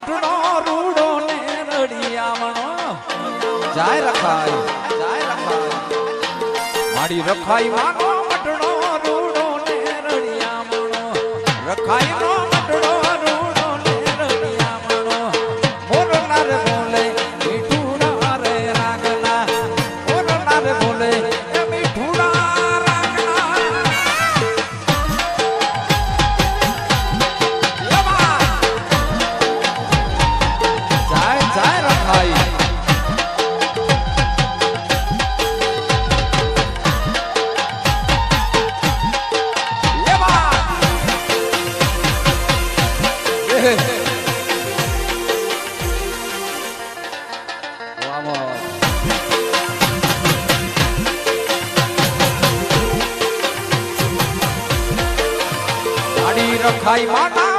રૂડો ને રડિયામણો જાય રખાય મારી રખાઈ માનો મટડો રૂડો ને રડિયામણો રખાઈ નો મટડો રૂડો ને રડિયામણો મોરલા રે બોલે મીઠુડા રે રાગના મોરલા રે બોલે એ મીઠુડા રાગના જાય રખાઈ રખાઈ માતા